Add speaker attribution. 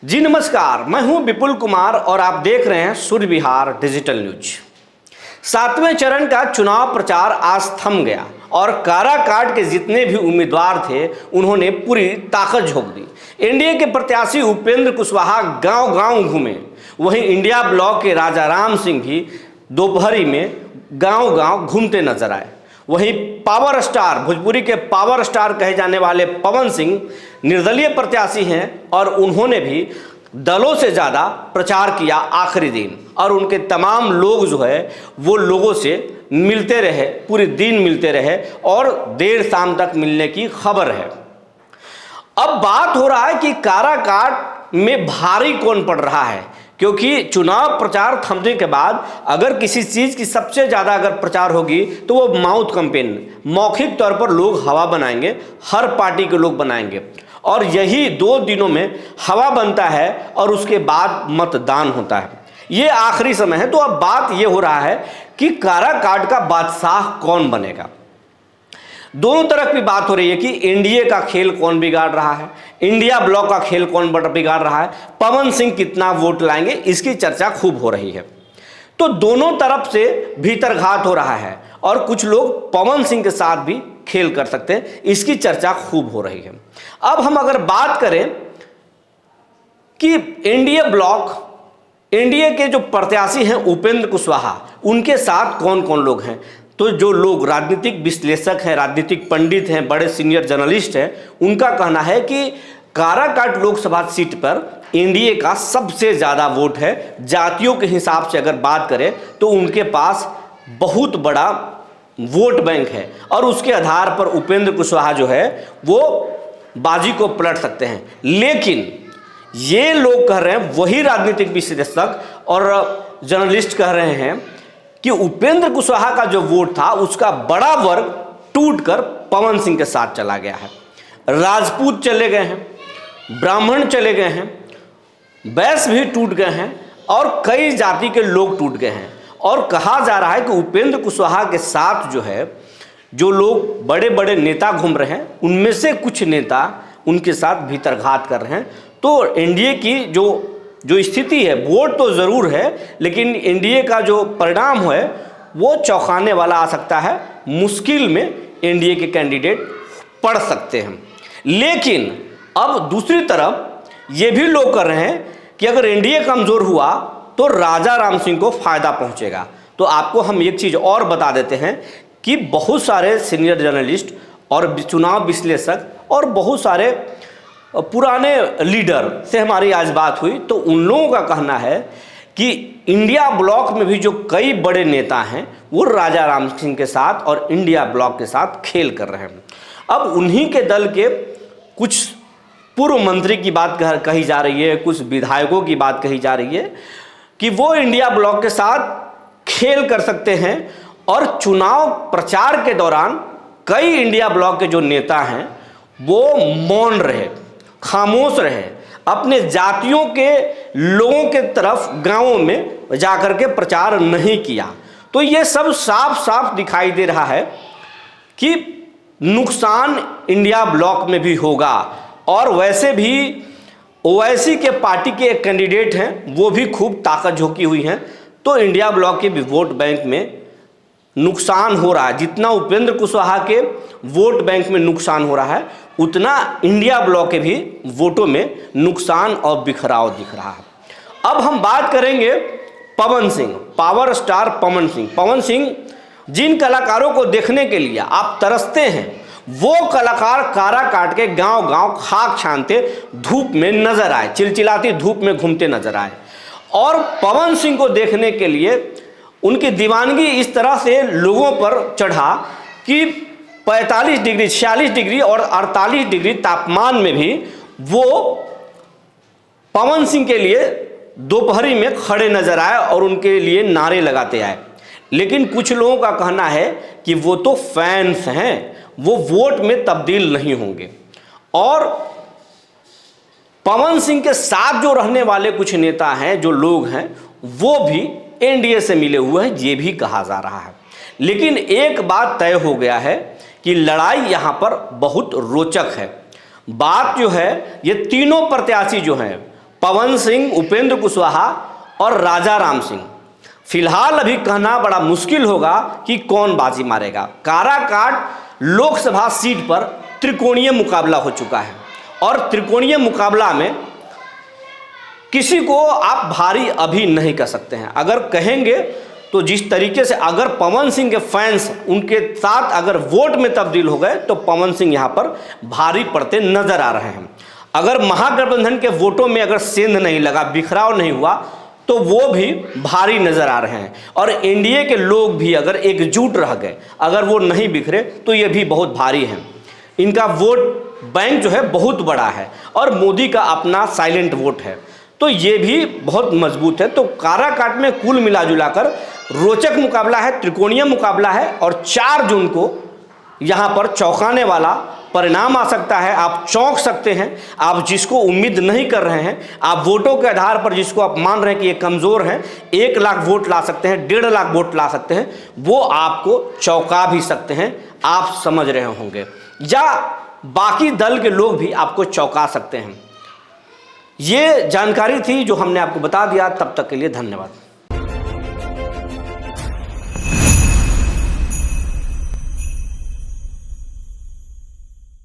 Speaker 1: जी नमस्कार, मैं हूं विपुल कुमार और आप देख रहे हैं सूर्य विहार डिजिटल न्यूज। 7वें चरण का चुनाव प्रचार आज थम गया और काराकाट के जितने भी उम्मीदवार थे उन्होंने पूरी ताकत झोंक दी। एनडीए के प्रत्याशी उपेंद्र कुशवाहा गांव-गांव घूमे, वहीं इंडिया ब्लॉक के राजा राम सिंह भी दोपहरी में गांव-गांव घूमते नजर आए। वहीं पावर स्टार, भोजपुरी के पावर स्टार कहे जाने वाले पवन सिंह निर्दलीय प्रत्याशी हैं और उन्होंने भी दलों से ज़्यादा प्रचार किया आखिरी दिन, और उनके तमाम लोग जो है वो लोगों से मिलते रहे, पूरे दिन मिलते रहे और देर शाम तक मिलने की खबर है। अब बात हो रहा है कि काराकाट में भारी कौन पड़ रहा है, क्योंकि चुनाव प्रचार थमने के बाद अगर किसी चीज़ की सबसे ज़्यादा अगर प्रचार होगी तो वो माउथ कैंपेन, मौखिक तौर पर लोग हवा बनाएंगे, हर पार्टी के लोग बनाएंगे, और यही 2 दिनों में हवा बनता है और उसके बाद मतदान होता है। ये आखिरी समय है। तो अब बात ये हो रहा है कि काराकाट का बादशाह कौन बनेगा। दोनों तरफ भी बात हो रही है कि एनडीए का खेल कौन बिगाड़ रहा है, इंडिया ब्लॉक का खेल कौन बिगाड़ रहा है, पवन सिंह कितना वोट लाएंगे, इसकी चर्चा खूब हो रही है। तो दोनों तरफ से भीतरघात हो रहा है और कुछ लोग पवन सिंह के साथ भी खेल कर सकते हैं, इसकी चर्चा खूब हो रही है। अब हम अगर बात करें कि एनडीए ब्लॉक, एनडीए के जो प्रत्याशी हैं उपेंद्र कुशवाहा, उनके साथ कौन कौन लोग हैं, तो जो लोग राजनीतिक विश्लेषक हैं, राजनीतिक पंडित हैं, बड़े सीनियर जर्नलिस्ट हैं, उनका कहना है कि काराकाट लोकसभा सीट पर एनडीए का सबसे ज़्यादा वोट है। जातियों के हिसाब से अगर बात करें तो उनके पास बहुत बड़ा वोट बैंक है और उसके आधार पर उपेंद्र कुशवाहा जो है वो बाजी को पलट सकते हैं। लेकिन ये लोग कह रहे हैं, वही राजनीतिक विश्लेषक और जर्नलिस्ट कह रहे हैं कि उपेंद्र कुशवाहा का जो वोट था उसका बड़ा वर्ग टूटकर पवन सिंह के साथ चला गया है। राजपूत चले गए हैं, ब्राह्मण चले गए हैं, वैश्य भी टूट गए हैं और कई जाति के लोग टूट गए हैं। और कहा जा रहा है कि उपेंद्र कुशवाहा के साथ जो है जो लोग बड़े बड़े नेता घूम रहे हैं, उनमें से कुछ नेता उनके साथ भीतरघात कर रहे हैं। तो एनडीए की जो स्थिति है, वोट तो ज़रूर है, लेकिन एनडीए का जो परिणाम है वो चौंकाने वाला आ सकता है। मुश्किल में एनडीए के कैंडिडेट पड़ सकते हैं। लेकिन अब दूसरी तरफ ये भी लोग कर रहे हैं कि अगर एनडीए कमज़ोर हुआ तो राजा राम सिंह को फ़ायदा पहुंचेगा। तो आपको हम एक चीज़ और बता देते हैं कि बहुत सारे सीनियर जर्नलिस्ट और चुनाव विश्लेषक और बहुत सारे पुराने लीडर से हमारी आज बात हुई, तो उन लोगों का कहना है कि इंडिया ब्लॉक में भी जो कई बड़े नेता हैं वो राजा राम सिंह के साथ और इंडिया ब्लॉक के साथ खेल कर रहे हैं। अब उन्हीं के दल के कुछ पूर्व मंत्री की बात कही जा रही है, कुछ विधायकों की बात कही जा रही है कि वो इंडिया ब्लॉक के साथ खेल कर सकते हैं। और चुनाव प्रचार के दौरान कई इंडिया ब्लॉक के जो नेता हैं वो मौन रहे, खामोश रहे, अपने जातियों के लोगों के तरफ गांवों में जाकर के प्रचार नहीं किया। तो ये सब साफ साफ दिखाई दे रहा है कि नुकसान इंडिया ब्लॉक में भी होगा। और वैसे भी ओवैसी के पार्टी के एक कैंडिडेट हैं, वो भी खूब ताकत झोंकी हुई हैं। तो इंडिया ब्लॉक के भी वोट बैंक में नुकसान हो रहा है। जितना उपेंद्र कुशवाहा के वोट बैंक में नुकसान हो रहा है, उतना इंडिया ब्लॉक के भी वोटों में नुकसान और बिखराव दिख रहा है। अब हम बात करेंगे पवन सिंह, पावर स्टार पवन सिंह। पवन सिंह जिन कलाकारों को देखने के लिए आप तरसते हैं, वो कलाकार काराकाट के गांव-गांव खाक छानते धूप में नजर आए, चिलचिलाती धूप में घूमते नजर आए। और पवन सिंह को देखने के लिए उनकी दीवानगी इस तरह से लोगों पर चढ़ा कि 45 डिग्री, 46 डिग्री और 48 डिग्री तापमान में भी वो पवन सिंह के लिए दोपहरी में खड़े नजर आए और उनके लिए नारे लगाते आए। लेकिन कुछ लोगों का कहना है कि वो तो फैंस हैं, वो वोट में तब्दील नहीं होंगे। और पवन सिंह के साथ जो रहने वाले कुछ नेता हैं, जो लोग हैं, वो भी एनडीए से मिले हुए हैं, ये भी कहा जा रहा है। लेकिन एक बात तय हो गया है कि लड़ाई यहाँ पर बहुत रोचक है। बात जो है, ये तीनों प्रत्याशी जो हैं, पवन सिंह, उपेंद्र कुशवाहा और राजा राम सिंह। फिलहाल अभी कहना बड़ा मुश्किल होगा कि कौन बाजी मारेगा। काराकाट लोकसभा सीट पर त्रिकोणीय मुकाबला हो चुका है और त्रिकोणीय मुकाबला में किसी को आप भारी अभी नहीं कह सकते हैं। अगर कहेंगे तो जिस तरीके से अगर पवन सिंह के फैंस उनके साथ अगर वोट में तब्दील हो गए तो पवन सिंह यहाँ पर भारी पड़ते नजर आ रहे हैं। अगर महागठबंधन के वोटों में अगर सेंध नहीं लगा, बिखराव नहीं हुआ, तो वो भी भारी नजर आ रहे हैं। और एनडीए के लोग भी अगर एकजुट रह गए, अगर वो नहीं बिखरे, तो ये भी बहुत भारी है। इनका वोट बैंक जो है बहुत बड़ा है और मोदी का अपना साइलेंट वोट है, तो ये भी बहुत मजबूत है। तो काराकाट में कुल मिलाजुला कर रोचक मुकाबला है, त्रिकोणीय मुकाबला है और 4 जून को यहाँ पर चौंकाने वाला परिणाम आ सकता है। आप चौंक सकते हैं। आप जिसको उम्मीद नहीं कर रहे हैं, आप वोटों के आधार पर जिसको आप मान रहे हैं कि ये कमज़ोर है, 1 लाख वोट ला सकते हैं, 1.5 लाख वोट ला सकते हैं, वो आपको चौंका भी सकते हैं। आप समझ रहे होंगे, या बाकी दल के लोग भी आपको चौंका सकते हैं। ये जानकारी थी जो हमने आपको बता दिया। तब तक के लिए धन्यवाद।